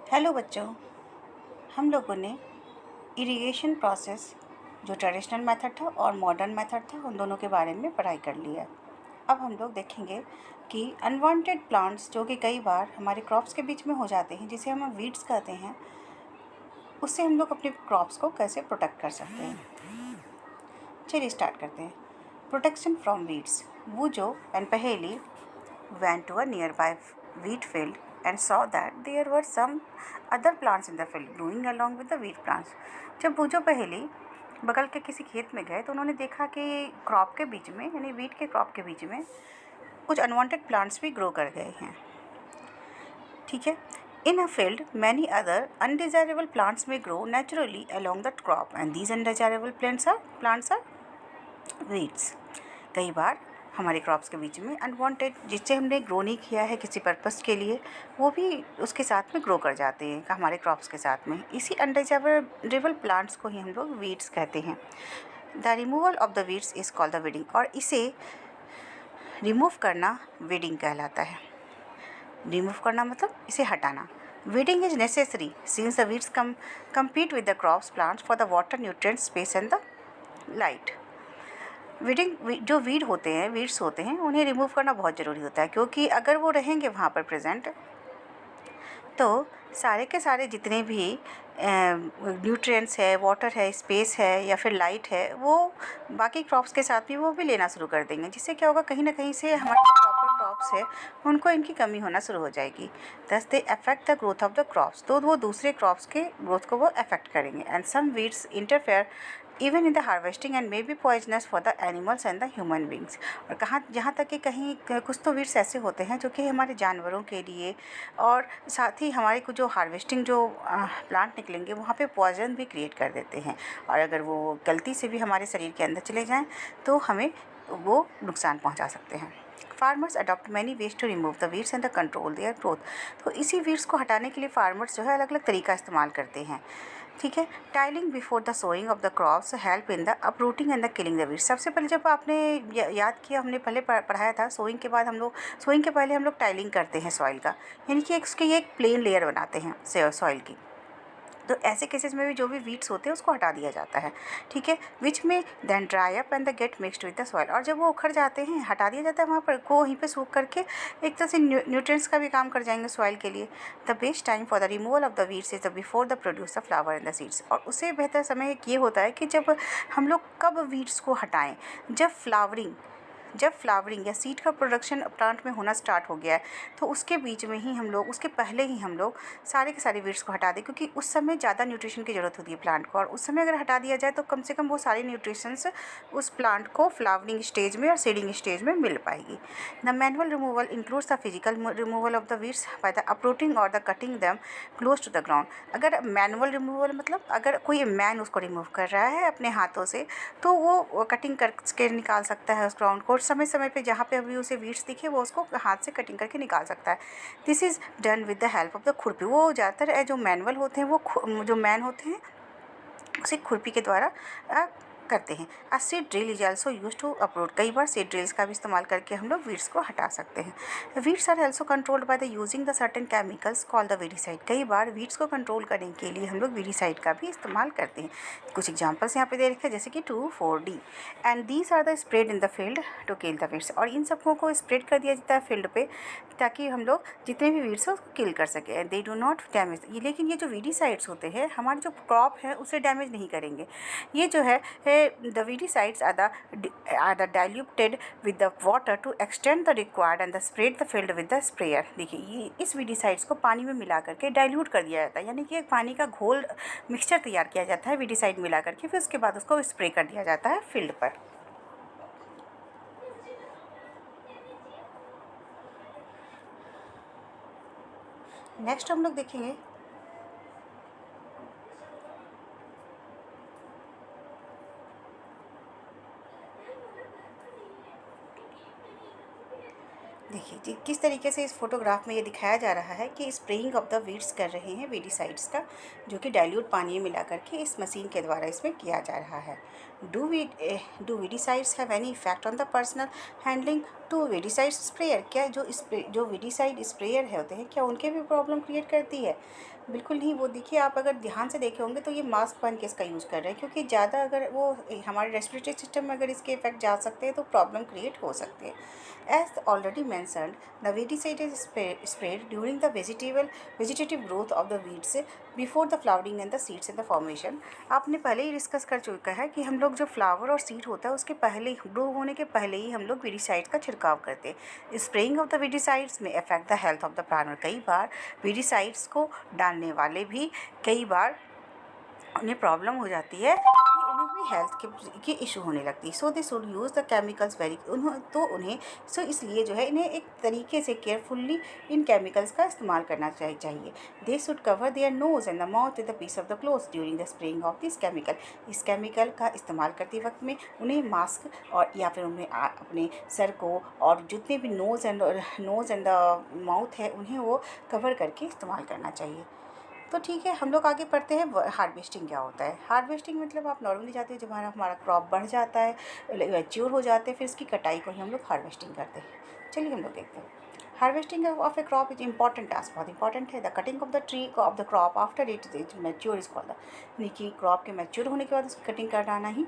Hello बच्चों, हम लोगों ने इरिगेशन प्रोसेस जो ट्रेडिशनल मेथड था और मॉडर्न मेथड था उन दोनों के बारे में पढ़ाई कर ली है। अब हम लोग देखेंगे कि अनवांटेड प्लांट्स जो कि कई बार हमारे क्रॉप्स के बीच में हो जाते हैं, जिसे हम वीड्स कहते हैं, उससे हम लोग अपने क्रॉप्स को कैसे प्रोटेक्ट कर सकते हैं। चलिए स्टार्ट करते हैं। Protection from weeds. वूजो and Paheli went to a nearby wheat field and saw that there were some other plants in the field growing along with the wheat plants. जब बूझो पहेली बगल के किसी खेत में गए तो उन्होंने देखा कि क्रॉप के बीच में, यानी वीट के क्रॉप के बीच में कुछ अनवांटेड प्लांट्स भी ग्रो कर गए हैं। ठीक है। In a field many other undesirable plants में grow naturally along the crop and these undesirable plants are weeds. कई बार हमारे क्रॉप्स के बीच में अनवांटेड, जिससे हमने ग्रो नहीं किया है किसी पर्पस के लिए, वो भी उसके साथ में ग्रो कर जाते हैं हमारे क्रॉप्स के साथ में। इसी अनडिजायरेबल प्लांट्स को ही हम लोग वीड्स कहते हैं। The removal of the weeds is called the weeding, और इसे रिमूव करना वीडिंग कहलाता है। रिमूव करना मतलब इसे हटाना। Weeding is necessary since the weeds compete with the crops plants for the water, nutrient, space and the light. जो वीड्स होते हैं उन्हें रिमूव करना बहुत ज़रूरी होता है, क्योंकि अगर वो रहेंगे वहाँ पर प्रेजेंट तो सारे के सारे जितने भी न्यूट्रिएंट्स है, वाटर है, स्पेस है या फिर लाइट है, वो बाकी क्रॉप्स के साथ भी वो भी लेना शुरू कर देंगे, जिससे क्या होगा, कहीं ना कहीं से हमारे जो प्रॉपर क्रॉप्स है उनको इनकी कमी होना शुरू हो जाएगी। दस they affect the growth of the crops, तो वो दूसरे क्रॉप्स के ग्रोथ को वो अफेक्ट करेंगे। And some weeds interfere even in the harvesting and may be poisonous for the animals and the human beings. और जहाँ तक कि कहीं कुछ तो वीड्स ऐसे होते हैं जो कि हमारे जानवरों के लिए और साथ ही हमारे को जो हार्वेस्टिंग जो प्लांट निकलेंगे वहाँ पे पॉइजन भी क्रिएट कर देते हैं, और अगर वो गलती से भी हमारे शरीर के अंदर चले जाएँ तो हमें वो नुकसान पहुँचा सकते हैं। Farmers adopt many ways to remove the weeds and the control their growth. तो इसी वीड्स को हटाने के लिए फार्मर्स जो है अलग अलग तरीका इस्तेमाल करते हैं। ठीक है। Tilling before the sowing of the crops help in the uprooting and the killing the weeds. सबसे पहले जब आपने याद किया, हमने पहले पढ़ाया था, सोइंग के बाद सोइंग के पहले हम लोग टाइलिंग करते हैं सॉइल का, यानी कि उसकी एक प्लेन लेयर बनाते हैं सॉइल की। तो ऐसे केसेस में भी जो भी वीड्स होते हैं उसको हटा दिया जाता है। ठीक है। विच में then dry up and the get mixed with the soil, और जब वो उखड़ जाते हैं हटा दिया जाता है वहाँ पर, को वहीं पे सूख करके एक तरह से न्यूट्रिएंट्स का भी काम कर जाएंगे सॉइल के लिए। The best time for the removal of the weeds is the before the produce the flower and the seeds. और उससे बेहतर समय ये होता है कि जब हम लोग कब वीड्स को हटाएं, जब फ्लावरिंग या सीड का प्रोडक्शन प्लांट में होना स्टार्ट हो गया है, तो उसके बीच में ही हम लोग, उसके पहले ही हम लोग सारे के सारे वीड्स को हटा दें, क्योंकि उस समय ज़्यादा न्यूट्रिशन की ज़रूरत होती है प्लांट को, और उस समय अगर हटा दिया जाए तो कम से कम वो सारे न्यूट्रिशंस उस प्लांट को फ्लावरिंग स्टेज में और सीडिंग स्टेज में मिल पाएगी। The manual removal includes the physical removal of the weeds by the uprooting और the cutting them close to the ground. अगर मैनुअल रिमूवल मतलब अगर कोई मैन उसको रिमूव कर रहा है अपने हाथों से, तो वो कटिंग करके निकाल सकता है उस ग्राउंड को, समय समय पे जहाँ पे अभी उसे वीड्स दिखे वो उसको हाथ से कटिंग करके निकाल सकता है। This is done with the help of the खुरपी। वो ज़्यादातर जो मैनुअल होते हैं, वो जो मैन होते हैं उसे खुरपी के द्वारा करते हैं। A seed drill is also use to uproot. कई बार सीड ड्रिल्स का भी इस्तेमाल करके हम लोग वीड्स को हटा सकते हैं। Weeds are also controlled by the using the certain chemicals called the weedicide. कई बार वीड्स को कंट्रोल करने के लिए हम लोग वीडीसाइड का भी इस्तेमाल करते हैं। कुछ एग्जाम्पल्स यहाँ पे दे रखे हैं, जैसे कि 2,4-D and these are the spread in the field to kill the weeds. और इन सबको को स्प्रेड कर दिया जाता है फील्ड पे, ताकि हम लोग जितने भी वीड्स हैं उसको किल कर सकें। They do not damage. लेकिन ये जो वीडीसाइड्स होते हैं हमारे जो क्रॉप है उसे डैमेज नहीं करेंगे। ये जो है the weedicides are the diluted with the water to extend the required and the spread the field with the sprayer. देखिए, ये इस वीडीसाइड्स को पानी में मिला करके डाइल्यूट कर दिया जाता है, यानी कि एक पानी का घोल मिक्सचर तैयार किया जाता है वीडीसाइड मिला करके, फिर उसके बाद उसको स्प्रे कर दिया जाता है फील्ड पर। नेक्स्ट हम लोग देखेंगे देखिए जी, किस तरीके से इस फोटोग्राफ में ये दिखाया जा रहा है कि स्प्रेइंग ऑफ द वीड्स कर रहे हैं वीडीसाइड्स का, जो कि डाइल्यूट पानी में मिला करके इस मशीन के द्वारा इसमें किया जा रहा है। Do weedicides have any effect on the personal handling to weedicide sprayer, क्या जो वीडिसाइड स्प्रेयर है होते हैं क्या उनके भी प्रॉब्लम क्रिएट करती है? बिल्कुल नहीं। वो देखिए, आप अगर ध्यान से देखे होंगे तो ये मास्क पहन के इसका यूज़ कर रहे हैं, क्योंकि ज़्यादा अगर वो हमारे रेस्पिरेटरी सिस्टम में अगर इसके इफेक्ट जा सकते हैं तो प्रॉब्लम क्रिएट हो सकते हैं। As already mentioned, the weedicide is sprayed during the vegetative growth of the weeds before the flowering and the seeds in the formation। आपने पहले ही डिस्कस कर चुका है कि हम लोग जो फ्लावर और सीड होता है उसके पहले ही, ग्रो होने के पहले ही हम लोग वीडिसाइड का छिड़काव करते हैं। स्प्रेइंग ऑफ द वीडिसाइड्स में affect the health of the plant. कई बार वीडिसाइड्स को डालने वाले भी कई बार उन्हें प्रॉब्लम हो जाती है कि उन्हें भी हेल्थ की इशू होने लगती है। So they should use the chemicals very, उन्हें सो इसलिए जो है इन्हें एक तरीके से केयरफुल्ली इन केमिकल्स का इस्तेमाल करना चाहिए। They should cover their nose and the mouth with the piece of the cloth during the spraying of this chemical. इस केमिकल का इस्तेमाल करते वक्त में उन्हें मास्क और या फिर उन्हें अपने सर को और जितने भी नोज़ एंड द माउथ है उन्हें वो कवर करके इस्तेमाल करना चाहिए। तो ठीक है, हम लोग आगे पढ़ते हैं हार्वेस्टिंग क्या होता है। हार्वेस्टिंग मतलब आप नॉर्मली जाते हो जब हमारा क्रॉप बढ़ जाता है, मैच्योर हो जाते हैं, फिर इसकी कटाई को ही हम लोग हार्वेस्टिंग करते हैं। चलिए हम लोग देखते हैं। Harvesting of A crop is important task, बहुत इंपॉर्टेंट है। The cutting of the tree of the crop after it mature is called, यानी कि क्रॉप के मैच्योर होने के बाद उसकी कटिंग कराना ही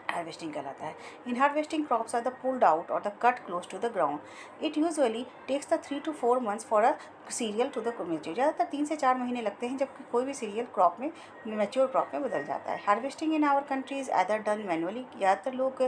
हार्वेस्टिंग कहलाता है। In harvesting crops are the pulled out और the cut close to the ground. It usually takes the 3 to 4 months for a cereal to the mature. ज़्यादातर 3 से 4 महीने लगते हैं जबकि कोई भी सीरियल क्रॉप में मैच्योर क्रॉप में बदल जाता है। Harvesting in our country is other done manually, ज़्यादातर लोग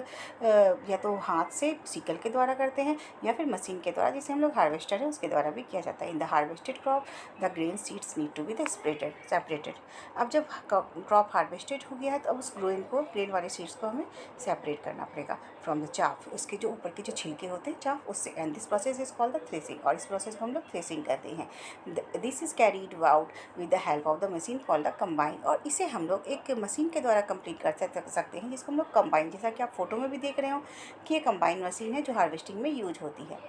या तो हाथ से सीकल के द्वारा करते हैं या फिर मशीन के द्वारा, जिसे हम लोग हार्वेस्टर है उसके द्वारा भी किया जाता है। In the harvested crop the grain seeds need to be the separated. अब जब क्रॉप हार्वेस्टेड हो गया है तो अब उस ग्रेन वाले सीड्स को हमें सेपरेट करना पड़ेगा फ्रॉम द चाफ, इसके जो ऊपर के जो छिलके होते हैं चाफ उससे। And this process is called the threshing, और इस प्रोसेस को हम लोग थ्रेसिंग कहते हैं। This is carried out with the help of the machine called the combine, और इसे हम लोग एक मशीन के द्वारा कंप्लीट कर सकते हैं जिसको हम लोग कंबाइन, जैसा कि आप फोटो में भी देख रहे हो कि ये कंबाइन मशीन है जो हार्वेस्टिंग में यूज होती है,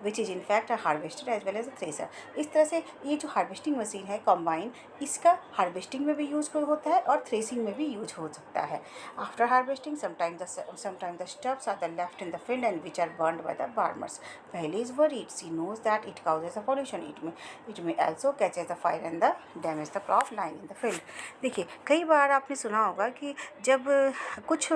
which is in fact a harvester as well as a thresher. इस तरह से ये जो हार्वेस्टिंग मशीन है कंबाइन, इसका हार्वेस्टिंग में भी यूज होता है और थ्रेसिंग में भी यूज हो सकता है। After harvesting sometime the stubs are the left in the field and which are burned by the farmers. Paheli is worried, she knows that it causes a pollution, it may also catches the fire and the damage the crop line in the field. देखिए, कई बार आपने सुना होगा कि जब कुछ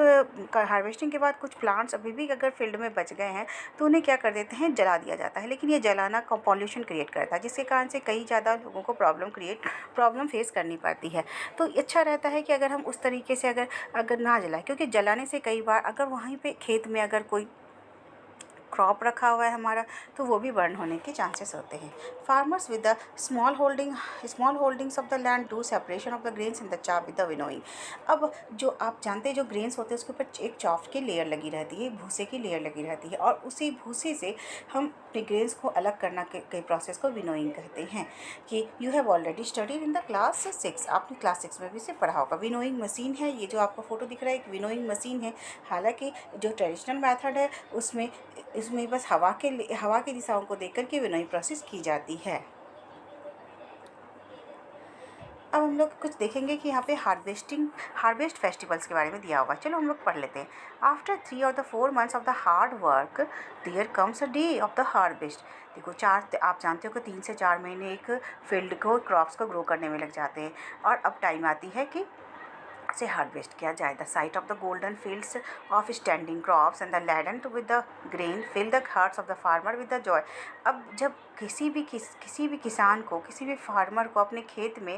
harvesting के बाद कुछ प्लांट्स अभी भी अगर फील्ड में बच गए हैं तो उन्हें क्या कर देते हैं, जला दिया जाता है। लेकिन ये जलाना पॉल्यूशन क्रिएट करता है, जिसके कारण से कई ज़्यादा लोगों को प्रॉब्लम फेस करनी पड़ती है। तो अच्छा रहता है कि अगर हम उस तरीके से अगर ना जलाएं, क्योंकि जलाने से कई बार अगर वहीं पे खेत में अगर कोई क्रॉप रखा हुआ है हमारा तो वो भी बर्न होने के चांसेस होते हैं। Farmers with the small holdings of the land do separation of the grains in the chaff with the winnowing. अब जो आप जानते हैं जो ग्रेन्स होते हैं उसके ऊपर एक चाफ की लेयर लगी रहती है, भूसे की लेयर लगी रहती है, और उसी भूसे से हम अपने ग्रेन्स को अलग करना के प्रोसेस को विनोइंग कहते हैं। कि you have already studied in the class 6, आपने क्लास 6 में भी इसे पढ़ा होगा। विनोइंग मशीन है, ये जो आपको फोटो दिख रहा है एक विनोइंग मशीन है। हालांकि जो ट्रेडिशनल मेथड है उसमें बस हवा की दिशाओं को देख कर के विनोइंग प्रोसेस की जाती है। अब हम लोग कुछ देखेंगे कि यहाँ पे हार्वेस्ट फेस्टिवल्स के बारे में दिया होगा। चलो हम लोग पढ़ लेते हैं। After 3 or 4 months of the hard work there comes a day of the harvest. देखो, आप जानते हो कि 3 से 4 महीने एक फील्ड को क्रॉप्स को ग्रो करने में लग जाते हैं, और अब टाइम आती है कि से हार्वेस्ट किया जाए। The sight of the golden fields of standing crops and the laden to with the grain fill the hearts of the farmer with the joy. अब जब किसी भी किसान को, किसी भी फार्मर को अपने खेत में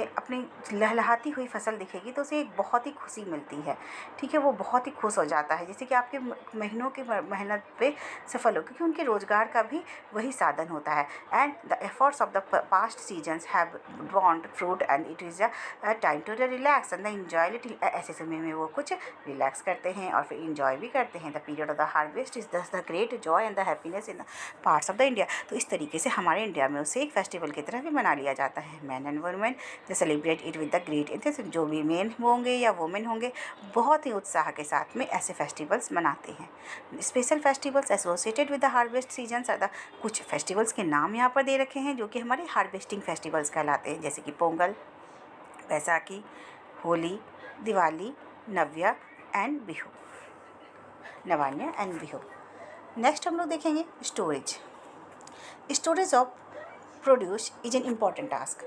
अपनी लहलहाती हुई फसल दिखेगी तो उसे एक बहुत ही खुशी मिलती है। ठीक है, वो बहुत ही खुश हो जाता है, जैसे कि आपके महीनों की मेहनत पे सफल हो, क्योंकि उनके रोजगार का भी वही साधन होता है। And the efforts of the past seasons have बॉन्ड fruit and it is a time to relax and the enjoy little. ऐसे समय में वो कुछ रिलैक्स करते हैं और फिर इंजॉय भी करते हैं। The period of the harvest is the great Joy and the happiness in the parts of the India. तो इस तरीके से हमारे इंडिया में उसे एक फेस्टिवल की तरह भी मना लिया जाता है। Man and women they celebrate it with the great interest. जो भी मेन होंगे या वुमेन होंगे बहुत ही उत्साह के साथ में ऐसे फेस्टिवल्स मनाते हैं। Special festivals associated with the harvest season are कुछ फेस्टिवल्स के नाम यहाँ पर दे रखे हैं जो कि हमारे हार्वेस्टिंग फेस्टिवल्स कहलाते हैं, जैसे कि Pongal, Baisakhi, Holi, Diwali, Navanna and Bihu. Navanna and Bihu. Next हम लोग देखेंगे storage. Storage of produce is an important task.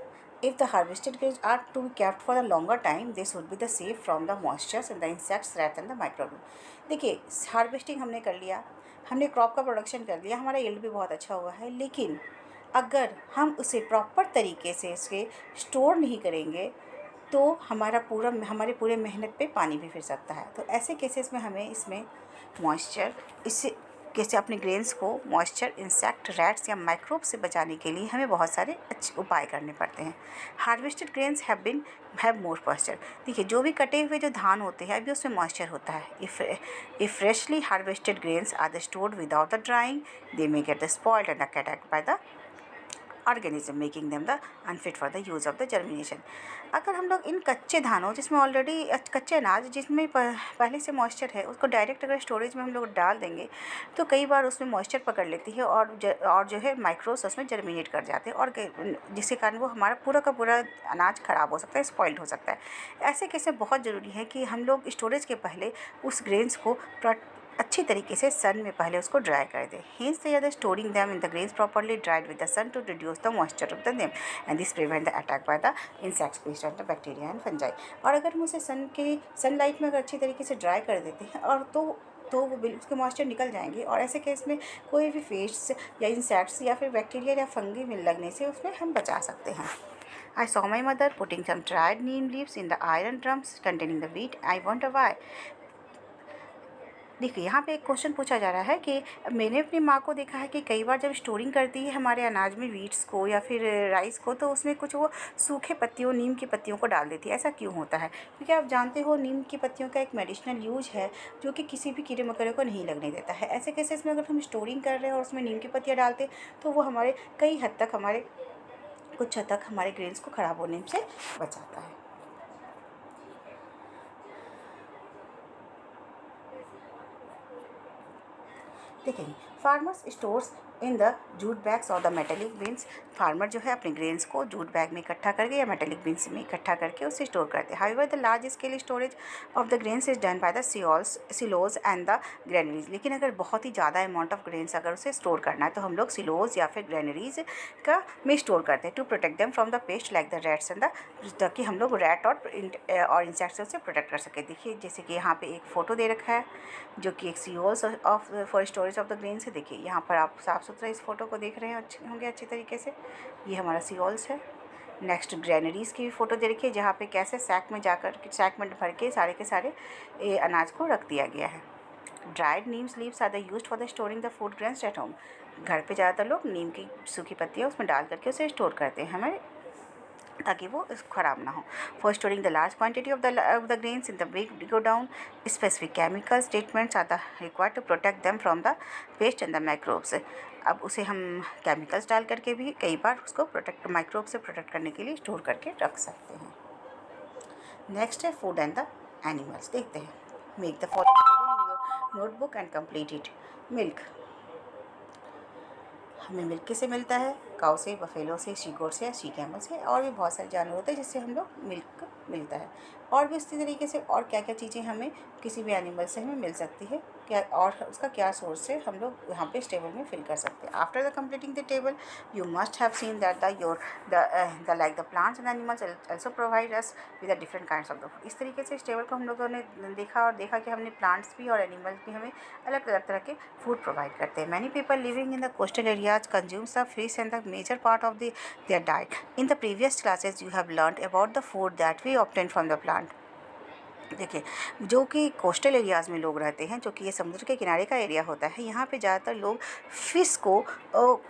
If the harvested grains are to be kept for a longer time, they should be the safe from the moistures and the insects, rats and the microbe. देखिए, harvesting हमने कर लिया, हमने crop का production कर लिया, हमारा yield भी बहुत अच्छा हुआ है, लेकिन अगर हम उसे प्रॉपर तरीके से इसके स्टोर नहीं करेंगे तो हमारे पूरे मेहनत पे पानी भी फिर सकता है। तो ऐसे केसेस में हमें इसमें मॉइस्चर इससे कैसे अपने ग्रेन्स को मॉइस्चर, इंसेक्ट, रैट्स या माइक्रोब से बचाने के लिए हमें बहुत सारे अच्छे उपाय करने पड़ते हैं। Harvested grains have more moisture. देखिए, जो भी कटे हुए जो धान होते हैं अभी उसमें मॉइस्चर होता है। If freshly harvested grains are the stored without the drying, they may get the spoiled and attacked by the organism, making them the unfit for the use of the germination. अगर हम लोग इन कच्चे धानों जिसमें already कच्चे अनाज जिसमें पहले से मॉइस्चर है उसको डायरेक्ट अगर स्टोरेज में हम लोग डाल देंगे तो कई बार उसमें मॉइस्चर पकड़ लेती है और जो है माइक्रोब्स उसमें जर्मिनेट कर जाते हैं और जिसके कारण वो हमारा पूरा का पूरा अनाज ख़राब हो सकता है, स्पॉइल्ड हो सकता है। ऐसे केस में बहुत ज़रूरी है कि हम लोग स्टोरेज के पहले उस ग्रेन्स को अच्छी तरीके से सन में पहले उसको ड्राई कर दें। Hence they are the storing them in the grains properly dried with the sun to reduce the moisture of the them and this prevent the attack by the insects, pests and the bacteria and fungi। और अगर हम उसे sunlight में अगर अच्छी तरीके से dry कर देते हैं और तो वो उसके मॉइस्चर निकल जाएंगे और ऐसे केस में कोई भी पेस्ट्स या इंसेक्ट्स या फिर बैक्टीरिया या फंगी मिल लगने से उसमें हम बचा सकते हैं। I saw my mother putting some dried neem leaves in the iron drums containing the wheat. I wonder why। देखिए, यहाँ पे एक क्वेश्चन पूछा जा रहा है कि मैंने अपनी माँ को देखा है कि कई बार जब स्टोरिंग करती है हमारे अनाज में वीट्स को या फिर राइस को तो उसमें कुछ वो सूखे पत्तियों नीम की पत्तियों को डाल देती है। ऐसा क्यों होता है? क्योंकि आप जानते हो नीम की पत्तियों का एक मेडिसिनल यूज है जो कि किसी भी कीड़े मकोड़े को नहीं लगने देता है। ऐसे केसेस में अगर हम स्टोरिंग कर रहे हैं और उसमें नीम की पत्तियाँ डालते तो वो कुछ हद तक हमारे ग्रेन्स को ख़राब होने से बचाता है। देखेंगे, farmers stores in the jute bags और द मेटेलिक बिन्स। फार्मर जो है अपने ग्रेन्स को जूट बैग में इकट्ठा करके या मेटेलिक बिन्स में इकट्ठा करके उसे स्टोर करते हैं। However the large scale storage of the grains is done by the silos and the granaries. लेकिन अगर बहुत ही ज़्यादा अमाउंट ऑफ ग्रेन्स अगर उसे स्टोर करना है तो हम लोग सिलोज या फिर ग्रेनरीज का में स्टोर करते हैं to protect them from the pest like the rats and the, ताकि हम लोग रैट और इंसेक्ट्स से प्रोटेक्ट कर सकें। देखिए, जैसे कि यहाँ पे एक फ़ोटो दे रखा है जो कि एक silos of for storage of the grains है। देखिए, यहाँ पर आप साफ़ सुथरा इस फोटो को देख रहे हैं होंगे अच्छी तरीके से। ये हमारा सियोल्स है। नेक्स्ट ग्रेनरीज़ की भी फ़ोटो दे रखी है जहाँ पे कैसे सैक में भर के सारे अनाज को रख दिया गया है। Dried neems leaves are the used for the storing the food grains at home. घर पे ज़्यादातर लोग नीम की सूखी पत्तियाँ उसमें डाल करके उसे स्टोर करते हैं हमारे, ताकि वो ख़राब ना हो। For storing the large quantity of the grains in the big godown, specific chemical statements are the required to protect them from the pest and the microbes. अब उसे हम केमिकल्स डाल करके भी कई बार उसको माइक्रोब से प्रोटेक्ट करने के लिए स्टोर करके रख सकते हैं। नेक्स्ट है फूड एंड द एनिमल्स। देखते हैं। Make the following table in your notebook and complete it. Milk हमें मिल्क किससे मिलता है? काऊ से, बफेलो से, शी गोट से या शी कैमल से, और भी बहुत सारे जानवर होते हैं जिससे हम लोग मिल्क मिलता है। और भी इसी तरीके से और क्या क्या चीज़ें हमें किसी भी एनिमल से हमें मिल सकती है, क्या और उसका क्या सोर्स है, हम लोग यहाँ पे इस टेबल में फिल कर सकते हैं। After the completing the table you must have seen that the like the plants and animals also provide us with the different kinds of the food. इस तरीके से इस टेबल को हम लोगों ने देखा कि हमने प्लांट्स भी और एनिमल्स भी हमें अलग अलग तरह के फूड प्रोवाइड करते हैं। Many people living in the coastal areas consumes the fish and the major part of their diet. In the previous classes you have learnt about the food that we obtain from the plant. देखिए, जो कि coastal areas में लोग रहते हैं, जो कि ये समुद्र के किनारे का एरिया होता है, यहाँ पे ज़्यादातर लोग फ़िश को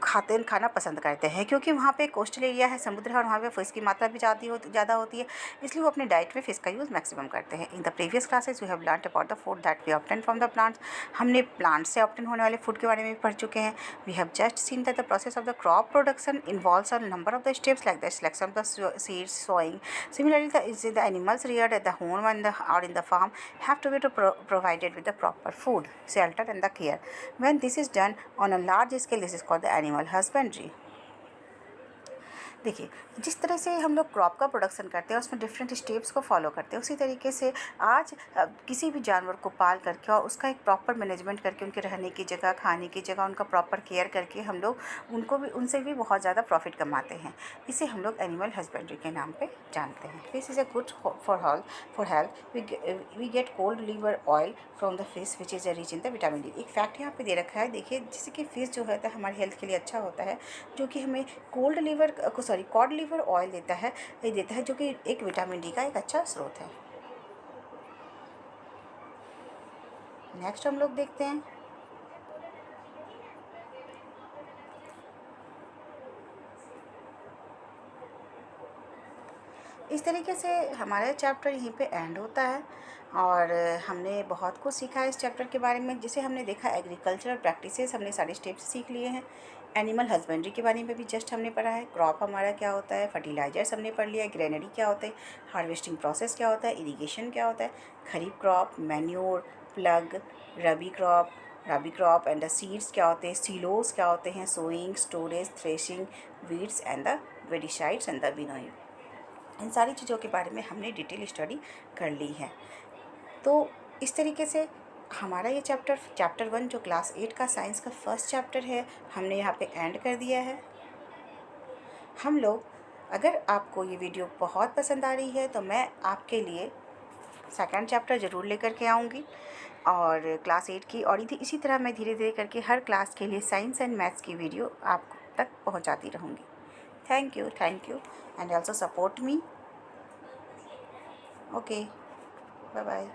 खाना पसंद करते हैं क्योंकि वहाँ पे कोस्टल एरिया है, समुद्र है और वहाँ पे फ़िश की मात्रा भी ज़्यादा होती है, इसलिए वो अपने डाइट में फ़िश का यूज़ मैक्सिमम करते हैं। In the previous classes we have learned about the food that we obtain from the plants. हमने प्लांट्स से ऑब्टेन होने वाले फूड के बारे में भी पढ़ चुके हैं। We have just seen that the process of the crop production involves a number of the steps like the selection of the seeds, sowing. Similarly, the animals reared at the home or in the farm have to be provided with the proper food, shelter and the care. When this is done on a large scale, this is called the animal husbandry. देखिए, जिस तरह से हम लोग crop का production करते हैं उसमें डिफरेंट स्टेप्स को फॉलो करते हैं, उसी तरीके से आज किसी भी जानवर को पाल करके और उसका एक प्रॉपर मैनेजमेंट करके उनके रहने की जगह, खाने की जगह, उनका प्रॉपर केयर करके हम लोग उनसे भी बहुत ज़्यादा प्रॉफिट कमाते हैं। इसे हम लोग एनिमल हस्बेंड्री के नाम पे जानते हैं। Fish is a good for health. We get cold liver oil from the fish which is a rich in the vitamin D. एक फैक्ट यहाँ पे दे रखा है, देखिए, जैसे कि फिश जो है हमारी हेल्थ के लिए अच्छा होता है, जो कि हमें कॉड लिवर ऑयल देता है, जो कि एक विटामिन डी का एक अच्छा स्रोत है। नेक्स्ट हम लोग देखते हैं, इस तरीके से हमारा चैप्टर यहीं पे एंड होता है और हमने बहुत कुछ सीखा है इस चैप्टर के बारे में। जिसे हमने देखा, एग्रीकल्चरल प्रैक्टिसेस हमने सारे स्टेप्स सीख लिए हैं। एनिमल हस्बेंड्री के बारे में भी जस्ट हमने पढ़ा है। क्रॉप हमारा क्या होता है, फर्टिलाइजर्स हमने पढ़ लिया है, ग्रेनरी क्या होता है, हार्वेस्टिंग प्रोसेस क्या होता है, इरीगेशन क्या होता है, kharif crop, manure, plough, rabi crop, and the seeds क्या होते हैं, सिलोस क्या होते हैं, sowing, storage, threshing, weeds and the weedicides and the winnowing. इन सारी चीज़ों के बारे में हमने डिटेल स्टडी कर ली है। तो इस तरीके से हमारा ये चैप्टर 1 जो क्लास 8 का साइंस का फर्स्ट चैप्टर है, हमने यहाँ पे एंड कर दिया है। हम लोग, अगर आपको ये वीडियो बहुत पसंद आ रही है तो मैं आपके लिए सेकंड चैप्टर ज़रूर लेकर के आऊँगी और क्लास 8 की, और इसी तरह मैं धीरे धीरे करके हर क्लास के लिए साइंस एंड मैथ्स की वीडियो आप तक पहुँचाती रहूँगी। Thank you and also support me. Okay, bye bye.